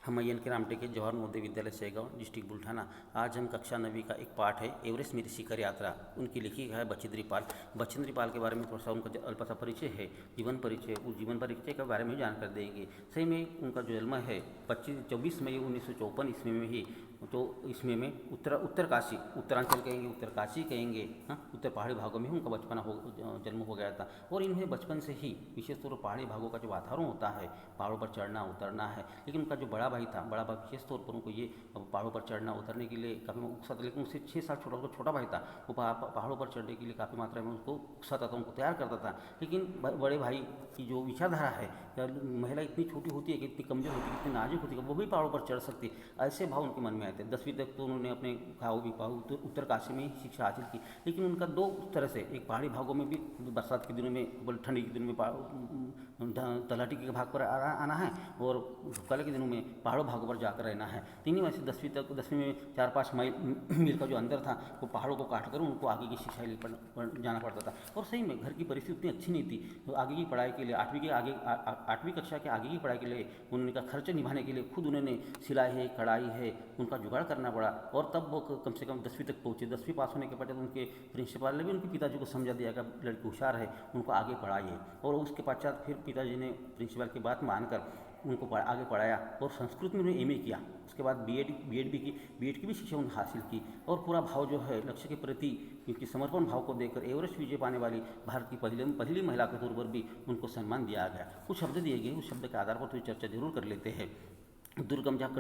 हमयन के रामटे के जवाहर नवोदय विद्यालय सेगांव डिस्ट्रिक्ट बुल्ढाना। आज हम कक्षा 9वीं का एक पाठ है एवरेस्ट मेरी शिखर यात्रा। उनकी लिखी है बचेंद्री पाल। बचेंद्री पाल के बारे में थोड़ा सा उनका अल्प सा परिचय है, जीवन परिचय। उस जीवन परिचय के बारे में जानकर देंगे। सही में उनका जो जन्म है 24 मई 1954 ईस्वी में ही, तो इसमें में उत्तरकाशी, उत्तरांचल कहेंगे, उत्तरकाशी कहेंगे, हाँ, उत्तर पहाड़ी भागों में उनका जन्म हो गया था। और इन्हें बचपन से ही विशेष तौर पर पहाड़ी भागों का जो वातावरण होता है, पहाड़ों पर चढ़ना उतरना है। लेकिन उनका जो बड़ा भाई था, बड़ा भाई विशेष तौर पर उनको ये पहाड़ों पर चढ़ना उतरने के लिए काफ़ी उकसा था। लेकिन उससे 6 साल छोटा भाई था, वो पहाड़ों पर चढ़ने के लिए काफ़ी मात्रा में उसको उकसाता था, उनको तैयार करता था। लेकिन बड़े भाई की जो विचारधारा है, महिला इतनी छोटी होती है कि इतनी कमजोर होती है, इतनी नाजुक होती है कि वो भी पहाड़ों पर चढ़ सकती, ऐसे भाव उनके मन में आए थे। 10वीं तक तो उन्होंने अपने उत्तरकाशी में ही शिक्षा हासिल की। लेकिन उनका दो तरह से, एक पहाड़ी भागों में भी बरसात के दिनों में, ठंडी के दिनों में तलहटी के भाग पर आना है, और धूपकाले के दिनों में पहाड़ों भागों पर जाकर रहना है। तीनों में से 10वीं में 4-5 मील का जो अंदर था, वो पहाड़ों को काट कर उनको आगे की शिक्षा लिए जाना पड़ता था। और सही में घर की परिस्थिति उतनी अच्छी नहीं थी, तो आगे की पढ़ाई के लिए 8वीं कक्षा के आगे की पढ़ाई के लिए उन्होंने का खर्च निभाने के लिए खुद उन्होंने सिलाई है, कढ़ाई है, उनका जुगाड़ करना पड़ा। और तब वो कम से कम 10वीं तक पहुँचे। 10वीं पास होने के बाद उनके प्रिंसिपल ने भी उनके पिताजी को समझा दिया कि लड़की होशियार है, उनको आगे पढ़ाइए। और उसके पश्चात फिर पिताजी ने प्रिंसिपल की बात मानकर उनको आगे पढ़ाया, और संस्कृत में उन्होंने MA किया। उसके बाद बीएड भी की, बीएड की भी शिक्षा उन्होंने हासिल की। और पूरा भाव जो है लक्ष्य के प्रति उनकी समर्पण भाव को देकर एवरेस्ट विजय पाने वाली भारत की पहली महिला के तौर पर भी उनको सम्मान दिया गया। कुछ शब्द दिए गए, उस शब्द के आधार पर तो चर्चा जरूर कर लेते हैं। दुर्गम, जहाँ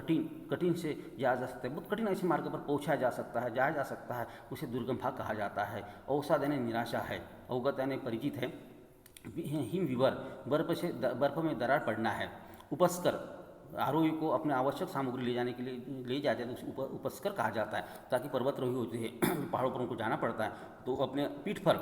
कठिन से जाया जा सकता है, बहुत कठिन ऐसे मार्ग पर पहुँचा जा सकता है, उसे दुर्गम भाग कहा जाता है। अवसाद यानी निराशा है, अवगत यानी परिचित है, हिम विवर बर्फ में दरार पड़ना है, उपस्कर आरोही को अपने आवश्यक सामग्री ले जाने के लिए ले जाते हैं तो उसे उपस्कर कहा जाता है। ताकि पर्वतारोही होते हैं, पहाड़ों पर उनको जाना पड़ता है, तो अपने पीठ पर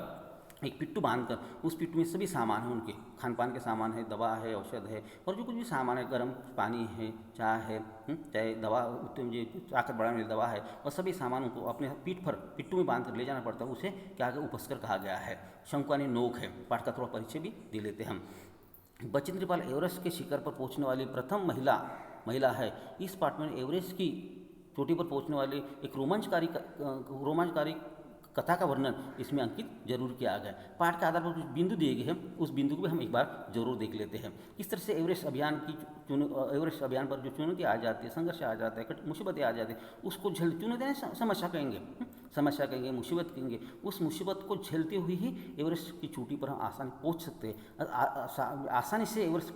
एक पिट्ठू बांधकर, उस पिट्ठू में सभी सामान है, उनके खान पान के सामान है, दवा है, औषध है, और जो कुछ भी सामान है, गर्म पानी है, चाय है, चाहे दवा, ताकत बढ़ाने वाली दवा है, और सभी सामानों को अपने पीठ पर पिट्ठू में बांध कर ले जाना पड़ता है। उसे क्या उपस्कर कहा गया है। शंकु यानी नोक है। पाठ का थोड़ा परिचय भी दे लेते हैं हम। बचेंद्री पाल एवरेस्ट के शिखर पर पहुंचने वाली प्रथम महिला है। इस पाठ में एवरेस्ट की चोटी पर पहुंचने वाली एक रोमांचकारी कथा का वर्णन इसमें अंकित जरूर किया गया है। पाठ के आधार पर कुछ बिंदु दिए गए हैं, उस बिंदु को भी हम एक बार जरूर देख लेते हैं। किस तरह से एवरेस्ट अभियान पर जो चुनौती आ जाती है, संघर्ष आ जाता है, मुसीबतें आ जाती है, उसको चुनौती समस्या कहेंगे, मुसीबत कहेंगे। उस मुसीबत को झेलते हुए ही एवरेस्ट की चोटी पर हम आसानी पहुँच सकते हैं। आसानी से एवरेस्ट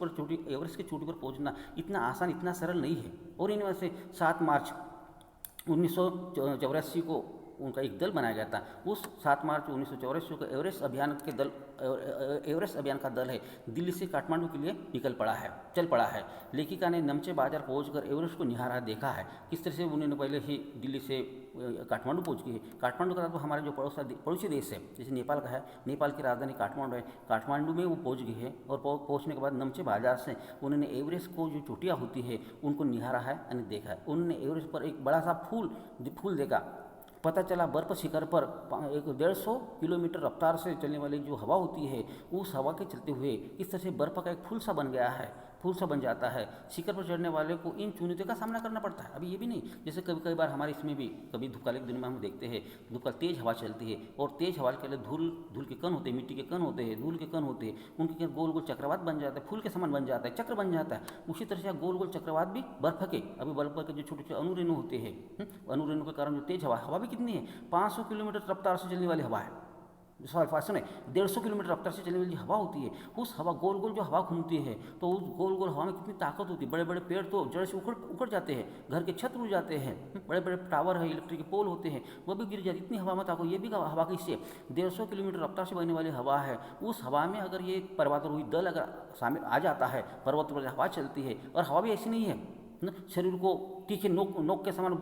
की चोटी पर पहुँचना इतना आसान, इतना सरल नहीं है। और इनमें से 7 मार्च 1984 को उनका एक दल बनाया गया था। उस 7 मार्च 1984 को एवरेस्ट अभियान का दल है दिल्ली से काठमांडू के लिए चल पड़ा है। लेखिका ने नमचे बाजार पहुंचकर एवरेस्ट को निहारा देखा है। किस तरह से उन्होंने पहले ही दिल्ली से काठमांडू पहुंच गए। काठमांडू का तो हमारे जो पड़ोसी देश है, जैसे नेपाल का है, नेपाल की राजधानी काठमांडू है, काठमांडू में वो पहुंच गए हैं। और पहुंचने के बाद नमचे बाजार से उन्होंने एवरेस्ट को जो चोटियाँ होती है उनको निहारा है यानी देखा है। उन्होंने एवरेस्ट पर एक बड़ा सा फूल देखा। पता चला बर्फ शिखर पर 150 किलोमीटर रफ्तार से चलने वाली जो हवा होती है, उस हवा के चलते हुए इस तरह से बर्फ का एक फूल सा बन जाता है। शिखर पर चढ़ने वाले को इन चुनौतियों का सामना करना पड़ता है। अभी ये भी नहीं, जैसे कई बार हमारे इसमें भी कभी धूपकाले के दिनों में हम देखते हैं, धूपकाल तेज हवा चलती है, और तेज हवा के लिए धूल के कण होते हैं, मिट्टी के कण होते हैं, धूल के कण होते हैं, उनके गोल गोल चक्रवात बन जाता है, फूल के समान बन जाता है, चक्र बन जाता है। उसी तरह से गोल गोल चक्रवात भी बर्फ के जो छोटे छोटे अनुरेणु होते हैं, अनुरेणु के कारण जो तेज हवा भी कितनी है, 500 किलोमीटर रफ्तार से चलने वाली हवा है। 150 किलोमीटर रफ्तार से चलने वाली हवा होती है। उस हवा गोल गोल जो हवा घूमती है, तो उस गोल गोल हवा में कितनी ताकत होती है। बड़े बड़े पेड़ तो जड़ से उखड़ जाते हैं, घर के छत उड़ जाते हैं, बड़े बड़े टावर है, इलेक्ट्रिक पोल होते हैं, वो भी गिर जाते। इतनी हवा में ताकत, ये भी हवा किससे, 150 किलोमीटर रफ्तार से बहने वाली हवा है। उस हवा में अगर ये पर्वतारोही दल अगर शामिल आ जाता है, पर्वत पर हवा चलती है, और हवा भी ऐसी नहीं है, शरीर को तीखे नोक के समान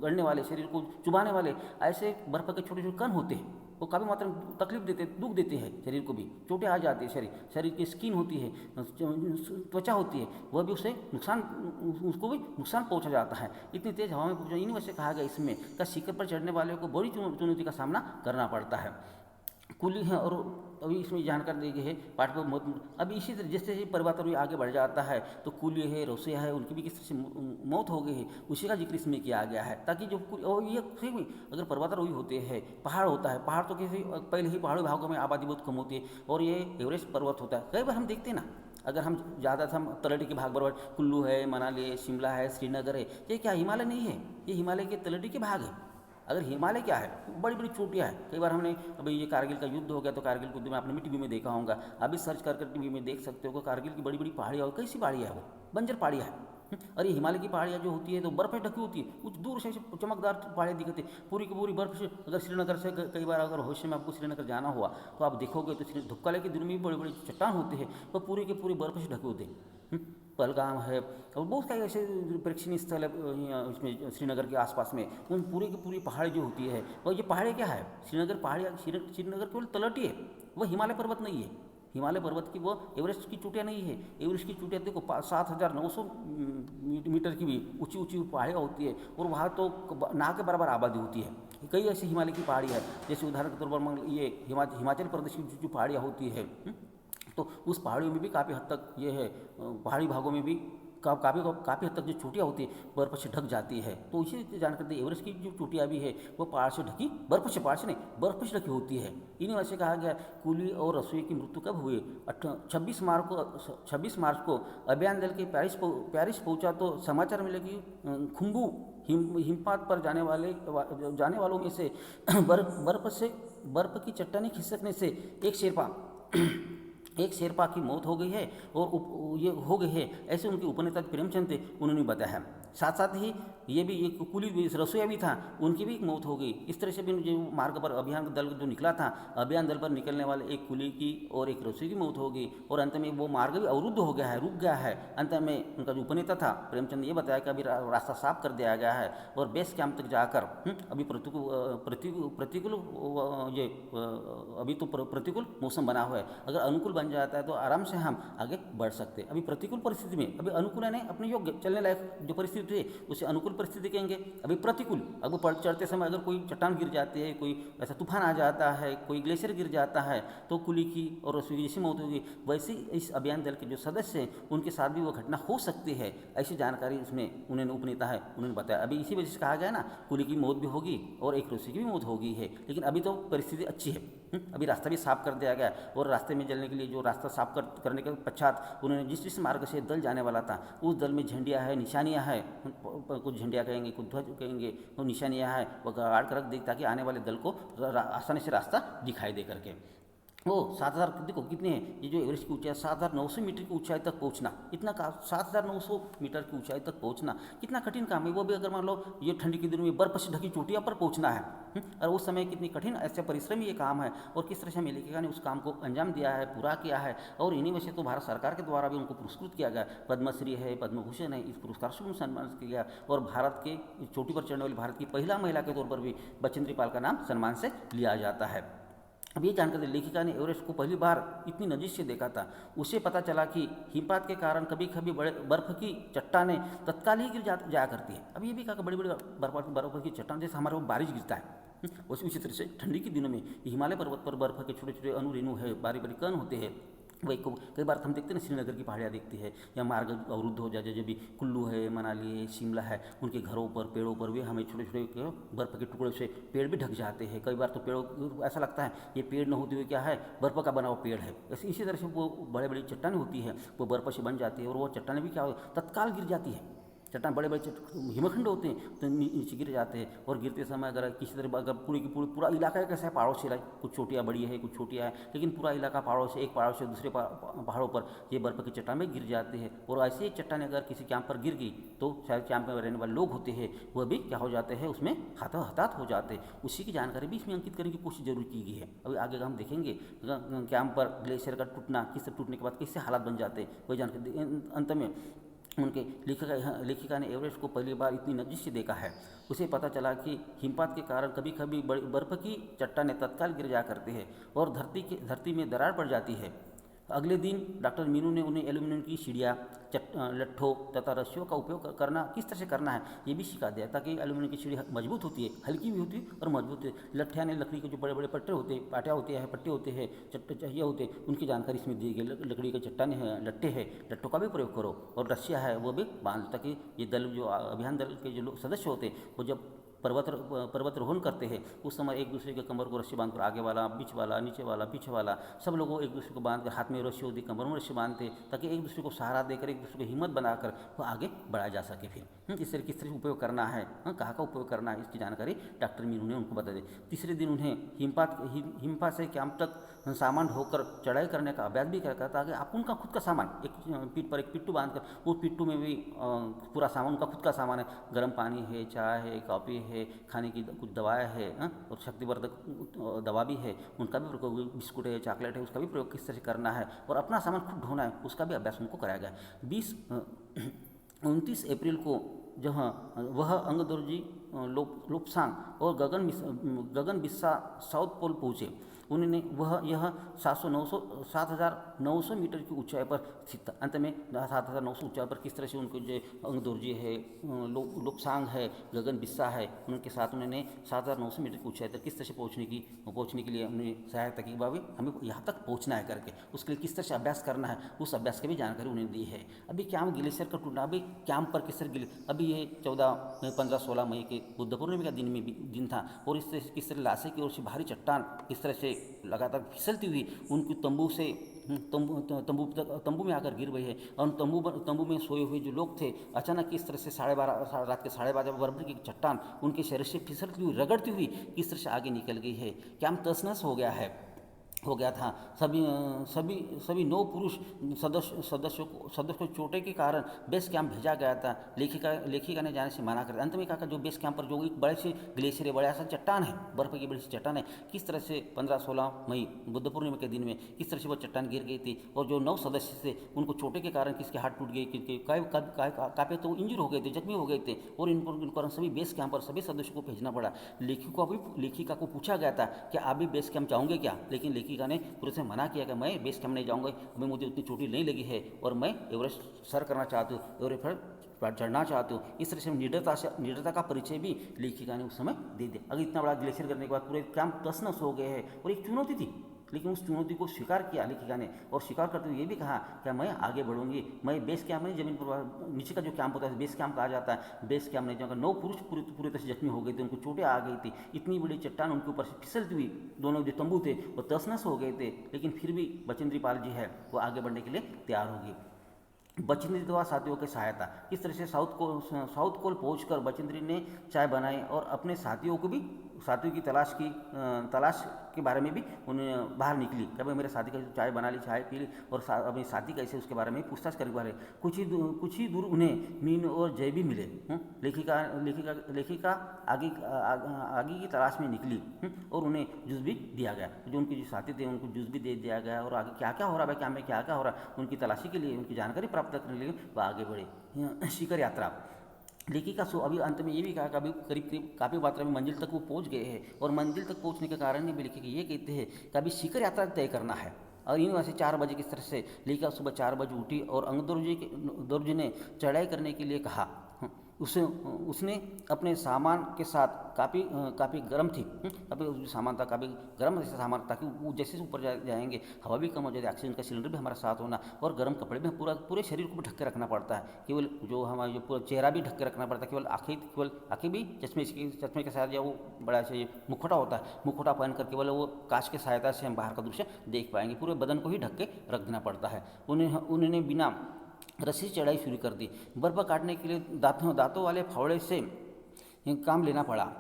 गड़ने वाले, शरीर को चुभाने वाले ऐसे बर्फ के छोटे छोटे कण होते हैं, वो काफ़ी मात्रा में तकलीफ देते हैं, दुख देते हैं, शरीर को भी चोटें आ जाती है। शरीर की स्किन होती है, त्वचा होती है, वह भी उसको भी नुकसान पहुंचा जाता है। इतनी तेज हवा में पहुंचा, इन वजह से कहा गया इसमें का शिखर पर चढ़ने वाले को बड़ी चुनौती का सामना करना पड़ता है। कुली है और अभी इसमें जानकारी दी गई है पाठ पर मौत। अभी इसी तरह जैसे ही परिवर्तन भी आगे बढ़ जाता है तो कुली है, रसोईया है, उनकी भी किस तरह से मौत हो गई है उसी का जिक्र इसमें किया गया है, ताकि जो और ये ठीक भी अगर पर्वतारोही होते हैं, पहाड़ होता है, पहाड़ तो कैसे पहले ही पहाड़ी भागों में आबादी बहुत कम होती है और ये एवरेस्ट पर्वत होता है। कई बार हम देखते हैं ना, अगर हम ज़्यादा हम तलहटी के भाग बराबर कुल्लू है, मनाली है, शिमला है, श्रीनगर है, ये क्या हिमालय नहीं है, ये हिमालय के तलहटी के भाग है। अगर हिमालय क्या है, बड़ी बड़ी चोटियाँ हैं। कई बार हमने अभी ये कारगिल का युद्ध हो गया तो कारगिल युद्ध में आपने भी टीवी में देखा होगा, अभी सर्च कर टीवी में देख सकते हो कि कारगिल की बड़ी बड़ी पहाड़ियाँ और कैसी पहाड़ियाँ है, वो बंजर पहाड़ियाँ हैं। और ये हिमालय की पहाड़ियाँ जो होती है तो बर्फ़ ढकी होती है, कुछ दूर से चमकदार पहाड़ियाँ दिखती है, पूरी की पूरी बर्फ़ से। अगर श्रीनगर से कई बार अगर होश में आपको श्रीनगर जाना हुआ तो आप देखोगे तो धुक्काले के दिन में भी बड़ी बड़ी चट्टान होती है, वो पूरी के पूरी बर्फ़ से ढके होते हैं। पहलगाम है और बहुत सारे ऐसे प्रेक्षणीय स्थल है इसमें श्रीनगर के आसपास में, उन पूरी की पूरी पहाड़ी जो होती है। और ये पहाड़ी क्या है, श्रीनगर पहाड़ियाँ, श्रीनगर केवल तलहटी है, वह हिमालय पर्वत नहीं है। हिमालय पर्वत की वो एवरेस्ट की चोटियाँ नहीं है। एवरेस्ट की चोटियाँ देखो 7,900 मीटर की भी ऊंची ऊंची पहाड़ियाँ होती है और वहाँ तो ना के बराबर आबादी होती है। कई ऐसी हिमालय की पहाड़ियाँ है, जैसे उदाहरण के तौर पर ये हिमाचल प्रदेश की जो पहाड़ियाँ होती है, तो उस पहाड़ियों में भी काफ़ी हद तक ये है, पहाड़ी भागों में भी काफ़ी हद तक जो चोटियाँ होती है बर्फ़ से ढक जाती है। तो इसी जानकारी एवरेस्ट की जो चोटियाँ भी है वो पहाड़ से ढकी, पहाड़ से नहीं बर्फ़ से ढकी होती है। इन्हीं वजह से कहा गया कुली और रसोई की मृत्यु कब हुई, 26 मार्च को अभियान दल के पेरिस पहुंचा तो समाचार मिले कि खुम्बू हिमपात पर जाने वालों में से बर्फ की चट्टानें खिसकने से एक शेरपा की मौत हो गई है और ये हो गई है, ऐसे उनके उपनेता प्रेमचंद थे, उन्होंने बताया। साथ साथ ही ये भी एक कुली रसोईया भी था, उनकी भी एक मौत हो गई। इस तरह से भी जो मार्ग पर अभियान दल जो निकला था, अभियान दल पर निकलने वाले एक कुली की और एक रसोई की मौत हो गई और अंत में वो मार्ग भी अवरुद्ध हो गया है, रुक गया है। अंत में उनका जो उपनेता था प्रेमचंद ये बताया कि अभी रास्ता साफ कर दिया गया है और बेस कैंप तक जाकर अभी प्रतिकूल ये अभी तो प्रतिकूल मौसम बना हुआ है, अगर अनुकूल बन जाता है तो आराम से हम आगे बढ़ सकते हैं। अभी प्रतिकूल परिस्थिति में, अभी अनुकूल है नहीं, अपने योग्य चलने लायक जो परिस्थिति है उसे अनुकूल परिस्थिति कहेंगे। अभी प्रतिकूल, अब चढ़ते समय अगर कोई चट्टान गिर जाती है, कोई ऐसा तूफान आ जाता है, कोई ग्लेशियर गिर जाता है तो कुली की और रसोई की जैसी मौत होगी, वैसे इस अभियान दल के जो सदस्य हैं उनके साथ भी वो घटना हो सकती है। ऐसी जानकारी उसमें उन्होंने उपनेता है उन्होंने बताया। अभी इसी वजह से कहा गया ना, कुली की मौत भी होगी और एक रसोई की भी मौत होगी है, लेकिन अभी तो परिस्थिति अच्छी है। अभी रास्ता भी साफ कर दिया गया और रास्ते में चलने के लिए जो रास्ता साफ करने के पश्चात उन्होंने जिस मार्ग से दल जाने वाला था उस दल में झंडियाँ है, निशानियाँ हैं, कुछ झंडियाँ कहेंगे, कुछ ध्वज कहेंगे, तो निशानियाँ हैं, वो गाड़ कर रख दी ताकि आने वाले दल को आसानी से रास्ता दिखाई दे करके। वो 7,000 देखो कितने हैं, ये जो एवरेस्ट की ऊंचाई 7,900 मीटर की ऊंचाई तक पहुंचना, इतना 7,900 मीटर की ऊंचाई तक पहुंचना कितना कठिन काम है। वो भी अगर मान लो ये ठंडी के दिनों में बर्फ से ढकी चोटियां पर पहुंचना है, और उस समय कितनी कठिन ऐसे परिश्रमी ये काम है और किस तरह से हमें लेखिका ने उस काम को अंजाम दिया है, पूरा किया है। और इन्हीं में से तो भारत सरकार के द्वारा भी उनको पुरस्कृत किया गया, पद्मश्री है, पद्म भूषण है, इस पुरस्कार से उनको सम्मानित किया गया। और भारत के चोटी पर चढ़ने वाली भारत की महिला के तौर पर भी बचेंद्री पाल का नाम सम्मान से लिया जाता है। अब ये जानकर लेखिका ने एवरेस्ट को पहली बार इतनी नज़दीक से देखा था, उसे पता चला कि हिमपात के कारण कभी कभी बड़े बर्फ़ की चट्टानें तत्काल ही गिर जाया करती है। अब ये भी कहा कि बड़ी बड़ी बर्फ़ की चट्टान जैसे हमारे वो बारिश गिरता है, उसी तरह से ठंडी के दिनों में हिमालय पर्वत पर बर्फ़ के छोटे छोटे अणु रेणु है, बारी बारी कण होते हैं। वही को कई बार हम देखते हैं ना, श्रीनगर की पहाड़ियाँ देखती है या मार्ग अवरुद्ध हो जाए, जब भी कुल्लू है, मनाली है, शिमला है, उनके घरों पर पेड़ों पर भी हमें छोटे छोटे बर्फ़ के टुकड़े से पेड़ भी ढक जाते हैं। कई बार तो पेड़ों ऐसा लगता है ये पेड़ न होते हुए क्या है, बर्फ़ का बना हुआ पेड़ है। इसी तरह से वो बड़े बड़ी चट्टानें होती है, वो बर्फ़ से बन जाती है और वो चट्टानें भी क्या हो तत्काल गिर जाती है। चट्टान बड़े बड़े हिमखंड होते हैं तो नीचे गिर जाते हैं और गिरते समय अगर किसी तरह अगर पूरा इलाका कैसा है, पहाड़ों से कुछ चोटियाँ बड़ी है, कुछ छोटियाँ है, लेकिन पूरा इलाका पहाड़ों से एक पहाड़ों से दूसरे पहाड़ों पर ये बर्फ़ की चट्टान में गिर जाते हैं। और ऐसे ही चट्टानें अगर किसी कैंप पर गिर गई तो शायद कैंप में रहने वाले लोग होते हैं वह भी क्या हो जाते हैं, उसमें हताहत हो जाते हैं। उसी की जानकारी भी इसमें अंकित करने की कोशिश जरूर की गई है। अभी आगे हम देखेंगे कैंप पर ग्लेशियर का टूटना, किस टूटने के बाद कैसे हालात बन जाते हैं, वही जानकारी अंत में उनके लेखिका ने एवरेस्ट को पहली बार इतनी नज़दीक से देखा है। उसे पता चला कि हिमपात के कारण कभी कभी बर्फ़ की चट्टानें तत्काल गिर जाया करती है और धरती में दरार पड़ जाती है। अगले दिन डॉक्टर मीनू ने उन्हें एल्यूमिनियम की सीढ़ियाँ, लट्ठों तथा रस्सियों का उपयोग करना किस तरह से करना है ये भी सिखा दिया, ताकि एल्यूमिनियम की सीढ़ी मजबूत होती है, हल्की भी होती है और मजबूत है। लट्ठे यानी लकड़ी के जो बड़े बड़े पट्टे होते हैं, पाटिया होती है, पट्टे होते हैं, चट्टे चाहिए होते हैं, उनकी जानकारी इसमें दी गई। लकड़ी के चट्टाने हैं, लट्ठे हैं, लट्ठों का भी प्रयोग करो और रस्सियाँ है वो भी बांध, ताकि ये दल जो अभियान दल के जो सदस्य होते हैं वो जब पर्वतारोहण करते हैं उस समय एक दूसरे के कमर को रस्सी बांधकर, आगे वाला, बीच वाला, नीचे वाला, पीछे वाला, सब लोगों एक दूसरे को बांधकर, हाथ में रस्सी होती, कमर में रस्सी बांधते, ताकि एक दूसरे को सहारा देकर, एक दूसरे को हिम्मत बनाकर वो आगे बढ़ाया जा सके। फिर इस तरह किस तरह उपयोग करना है, कहाँ का उपयोग करना है, इसकी जानकारी डॉक्टर मीनू ने उनको बता दी। तीसरे दिन उन्हें हिम्फा से कैंप तक सामान ढोकर चढ़ाई करने का अभ्यास भी करता, ताकि आप उनका खुद का सामान एक पीठ पर एक पिट्ठू बांधकर, वो पिट्ठू में भी पूरा सामान उनका खुद का सामान है, गर्म पानी है, चाय है, कॉफ़ी है, खाने की कुछ दवाएं है, और शक्तिवर्धक दवा भी है, उनका भी प्रयोग, बिस्कुट है, चॉकलेट है, उसका भी प्रयोग किस तरह से करना है, और अपना सामान खुद ढोना है, उसका भी अभ्यास उनको कराया गया। 29 अप्रैल को जहाँ वह अंगदोर्जी, लोपसांग और गगन बिस्सा साउथ पोल पहुँचे। उन्होंने यह 7,900 मीटर की ऊंचाई पर स्थित था। अंत में 7,900 ऊंचाई पर किस तरह से उनको जो अंगदोर्जी है, लोपसांग है, गगन बिस्सा है, उनके साथ उन्होंने 7,900 मीटर की ऊंचाई तक किस तरह से पहुँचने के लिए उन्हें सहायता की, बाबी हमें यहाँ तक पहुँचना है करके, उसके लिए किस तरह से अभ्यास करना है, उस अभ्यास की भी जानकारी उन्हें दी है। अभी कैंप ग्लेशियर का टूटना, अभी कैंप पर किस तरह अभी ये 15-16 मई के बुद्ध पूर्णिमा का दिन था, और इस तरह किस तरह लासे की ओर से भारी चट्टान किस तरह से लगातार फिसलती हुई उनकी तंबू में आकर गिर गई है, और तंबू में सोए हुए जो लोग थे, अचानक किस तरह से रात के 12:30 बराबर की चट्टान उनके शरीर से फिसलती हुई, रगड़ती हुई किस तरह से आगे निकल गई है। कैंप तहस-नहस हो गया था। सभी 9 पुरुष सदस्यों को चोटें के कारण बेस कैंप भेजा गया था। लेखिका ने जाने से मना कर दिया। अंत में कहा जो बेस कैंप पर जो एक बड़े से ग्लेशियर है, बड़ा सा चट्टान है, बर्फ की बड़ी सी चट्टान है, किस तरह से 15-16 मई बुद्ध पूर्णिमा के दिन में किस तरह से वो चट्टान गिर गई थी, और जो 9 सदस्य थे उनको चोटें के कारण किसके हाथ टूट गए, काफी तो इंजर हो गए थे, जख्मी हो गए थे, और इनको सभी बेस कैंप पर सभी सदस्यों को भेजना पड़ा। लेखिका को पूछा गया था कि आप भी बेस कैंप जाओगे क्या, लेकिन लेखिका ने पूरे से मना किया कि मैं बेस कैंप नहीं जाऊँगा, मैं मुझे उतनी चोटी नहीं लगी है, और मैं एवरेस्ट सर करना चाहती हूँ, एवरेस्ट पर चढ़ना चाहती हूँ। इस तरह से निडरता का परिचय भी लेखिका ने उस समय दे दिया। अगर इतना बड़ा ग्लेशियर करने के बाद पूरे कैंप तहस-नहस हो गए हैं, और एक चुनौती थी, लेकिन उस चुनौती को स्वीकार किया लेखिका ने, और स्वीकार करते हुए ये भी कहा कि मैं आगे बढ़ूंगी, मैं बेस कैंप नहीं, जमीन पर नीचे का जो कैंप होता है बेस कैंप कहा जाता है, बेस कैंप नहीं जाऊँगा। 9 पुरुष पूरी तरह से जख्मी हो गए थे, उनको चोटें आ गई थी, इतनी बड़ी चट्टान उनके ऊपर से फिसलती हुई, दोनों जो तंबू थे वो तहस-नहस हो गए थे, लेकिन फिर भी बचेंद्री पाल जी है वो आगे बढ़ने के लिए तैयार होगी। बचेंद्री द्वारा साथियों की सहायता, इस तरह से साउथ कोल पहुंचकर बचेंद्री ने चाय बनाई, और अपने साथियों की तलाश के बारे में भी उन्हें बाहर निकली कि भाई मेरे साथी का चाय बना ली, चाय पी ली, और अपनी साथी कैसे उसके बारे में पूछताछ करने वाले। कुछ ही दूर उन्हें मीन और जय भी मिले। लेखिका आगे की तलाश में निकली, और उन्हें जूस भी दिया गया। जो उनके जो साथी थे उनको जूस भी दे दिया गया, और आगे क्या क्या हो रहा है, क्या में क्या क्या हो रहा है, उनकी तलाशी के लिए, उनकी जानकारी प्राप्त करने के लिए वह आगे बढ़े। शिखर यात्रा, लेखिका अभी अंत में ये भी कहा कि अभी करीब काफ़ी मात्रा में मंजिल तक वो पहुंच गए हैं, और मंजिल तक पहुंचने के कारण भी लेखिका ये कहते हैं कि अभी शिखर यात्रा तय करना है। और इन वैसे 4 बजे किस तरह से लेखिका सुबह 4 बजे उठी, और अंगदोर्जी ने चढ़ाई करने के लिए कहा। उसने अपने सामान के साथ काफ़ी गर्म थी, काफ़ी सामान था, काफ़ी गर्म जैसे सामान, ताकि वो जैसे ऊपर जाएंगे हवा भी कम हो जाए, ऑक्सीजन का सिलेंडर भी हमारा साथ होना, और गर्म कपड़े भी पूरे शरीर को भी ढक के रखना पड़ता है। केवल जो हमारा जो पूरा चेहरा भी ढक के रखना पड़ता है, केवल आँखें भी चश्मे के साथ, या वो बड़ा से मुखौटा होता है, मुखौटा पहन कर केवल वो कांच की सहायता से हम बाहर का दृश्य देख पाएंगे। पूरे बदन को ही ढक के रख देना पड़ता है। उन्होंने बिना रस्सी चढ़ाई शुरू कर दी। बर्फ काटने के लिए दांतों वाले फावड़े से काम लेना पड़ा।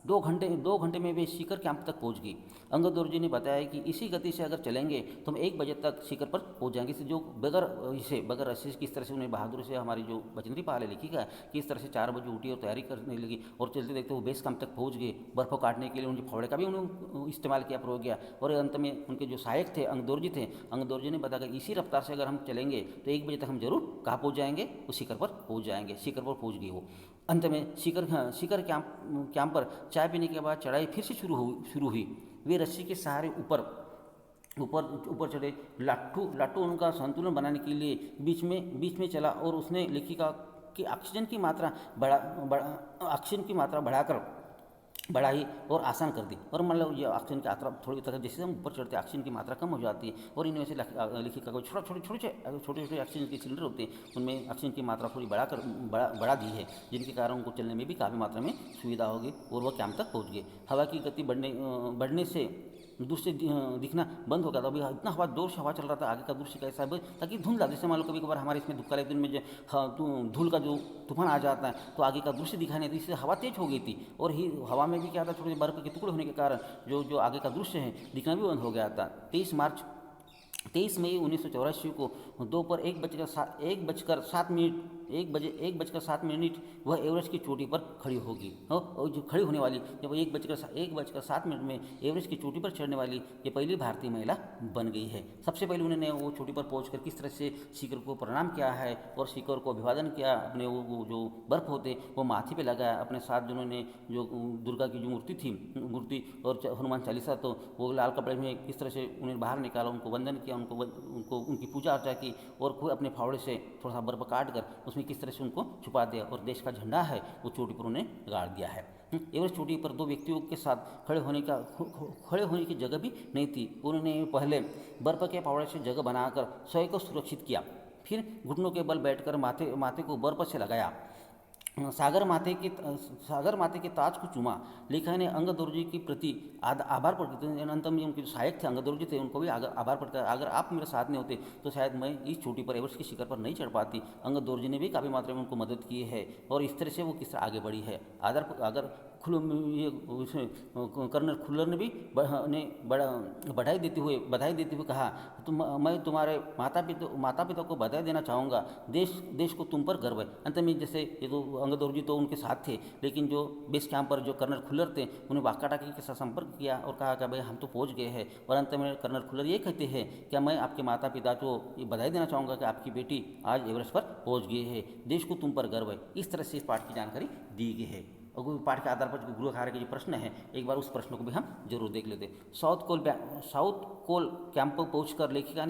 2 घंटे में वे शिखर कैंप तक पहुंच गई। अंगदोर्जी ने बताया कि इसी गति से अगर चलेंगे तो हम 1 बजे तक शिखर पर पहुंच जाएंगे। जो बगैर रस्सी किस तरह से उन्हें बहादुर से हमारी जो बचेंद्री पाल है लेखिका किस तरह से 4 बजे उठी और तैयारी करने लगी, और चलते देखते वो बेस कैंप तक पहुँच गए। बर्फ काटने के लिए उनके फावड़े का भी उन्होंने इस्तेमाल किया, प्रयोग किया, और अंत में उनके जो सहायक थे अंगदोर्जी ने बताया कि इसी रफ्तार से अगर हम चलेंगे तो 1 बजे तक हम जरूर कहाँ पहुँच जाएंगे, उस शिखर पर पहुँच जाएंगे। शिखर पर पहुँच गई वो। अंत में शिखर कैंप पर चाय पीने के बाद चढ़ाई फिर से शुरू हुई। वे रस्सी के सहारे ऊपर ऊपर चढ़े। लाट्टू लाट्टू उनका संतुलन बनाने के लिए बीच में चला और उसने लेखिका की ऑक्सीजन की मात्रा ऑक्सीजन की मात्रा बढ़ाई और आसान कर दी। और मतलब ये ऑक्सीजन की मात्रा थोड़ी तरह जैसे हम ऊपर चढ़ते ऑक्सीजन की मात्रा कम हो जाती है और इनमें से लेखिका को छोटे ऑक्सीजन के सिलेंडर होते हैं, उनमें ऑक्सीजन की मात्रा थोड़ी बढ़ा दी है, जिनके कारण उनको चलने में भी काफ़ी मात्रा में सुविधा होगी और वह कैंप तक पहुँच गए। हवा की गति बढ़ने से दूर से दिखना बंद हो गया था। अभी इतना हवा जोर से हवा चल रहा था, आगे का दृश्य कैसा है ताकि धुंधला, जैसे मान लो कभी कभार हमारे इसमें धूप वाले दिन में जो धूल का जो तूफान आ जाता है तो आगे का दृश्य दिखाई नहीं देती, इससे हवा तेज हो गई थी और हवा में भी क्या था, छोटे बर्फ के टुकड़े होने के कारण जो आगे का दृश्य है दिखना भी बंद हो गया था। 23 मई 1984 को दोपहर 1:07 वह एवरेस्ट की चोटी पर खड़ी होगी। और जो खड़ी होने वाली, जब 1:07 में एवरेस्ट की चोटी पर चढ़ने वाली ये पहली भारतीय महिला बन गई है। सबसे पहले उन्होंने वो चोटी पर पहुंचकर किस तरह से शिखर को प्रणाम किया है और शिखर को अभिवादन किया, अपने वो जो बर्फ होते वो माथे पे लगाया, अपने साथ जिन्होंने जो दुर्गा की जो मूर्ति और हनुमान चालीसा, तो वो लाल कपड़े में किस तरह से उन्हें बाहर निकाला, उनको वंदन किया, उनको उनकी पूजा अर्चा की और कोई अपने फावड़े से थोड़ा सा बर्फ काट कर उसमें किस तरह से उनको छुपा दिया और देश का झंडा है वो चोटी पर उन्हें गाड़ दिया है। एवरेस्ट चोटी पर दो व्यक्तियों के साथ खड़े होने की जगह भी नहीं थी। उन्होंने पहले बर्फ के फावड़े से जगह बनाकर स्वयं को सुरक्षित किया, फिर घुटनों के बल बैठकर माथे को बर्फ से लगाया, सागर माते के ताज को चूमा। लेखा ने अंगदौर जी के प्रति आभार प्रकट किया। अंत में उनके जो सहायक थे अंगदौर जी थे, उनको भी आभार प्रकट किया, अगर आप मेरे साथ नहीं होते तो शायद मैं इस चोटी पर एवरेस्ट की शिखर पर नहीं चढ़ पाती। अंगदौर जी ने भी काफ़ी मात्रा में उनको मदद की है और इस तरह से वो किस तरह आगे बढ़ी है। अगर कर्नल खुल्लर ने भी बधाई देते हुए कहा, मैं तुम्हारे माता पिता को बधाई देना चाहूँगा, देश को तुम पर गर्व है। अंत में जैसे ये तो अंगदौर जी तो उनके साथ थे, लेकिन जो बेस कैंप पर जो कर्नल खुल्लर थे उन्हें वाका टाकी के साथ संपर्क किया और कहा कि भाई हम तो पहुँच गए हैं। और अंत में कर्नल खुल्लर ये कहते हैं कि मैं आपके माता पिता को ये बधाई देना चाहूँगा कि आपकी बेटी आज एवरेस्ट पर पहुँच गई है, देश को तुम पर गर्व है। इस तरह से इस पाठ की जानकारी दी गई है। और पाठ के आधार पर जो गृह कार्य के जो प्रश्न है, एक बार उस प्रश्न को भी हम जरूर देख लेते। साउथ कोल कैंप पर पहुंचकर लेखिका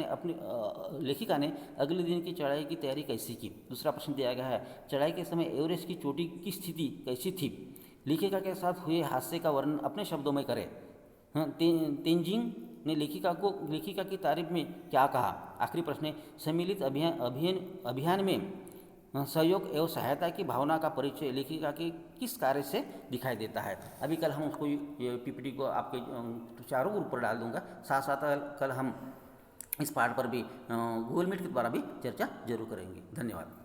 ने अगले दिन की चढ़ाई की तैयारी कैसी की। दूसरा प्रश्न दिया गया है, चढ़ाई के समय एवरेस्ट की चोटी की स्थिति कैसी थी। लेखिका के साथ हुए हादसे का वर्णन अपने शब्दों में करें। तेंजिंग ने लेखिका की तारीफ में क्या कहा। आखिरी प्रश्न है, सम्मिलित अभियान में सहयोग एवं सहायता की भावना का परिचय लेखिका के किस कार्य से दिखाई देता है। अभी कल हम उसको पीपीटी को आपके चारों ग्रुप पर डाल दूंगा, साथ साथ कल हम इस पाठ पर भी गूगल मीट के द्वारा भी चर्चा जरूर करेंगे। धन्यवाद।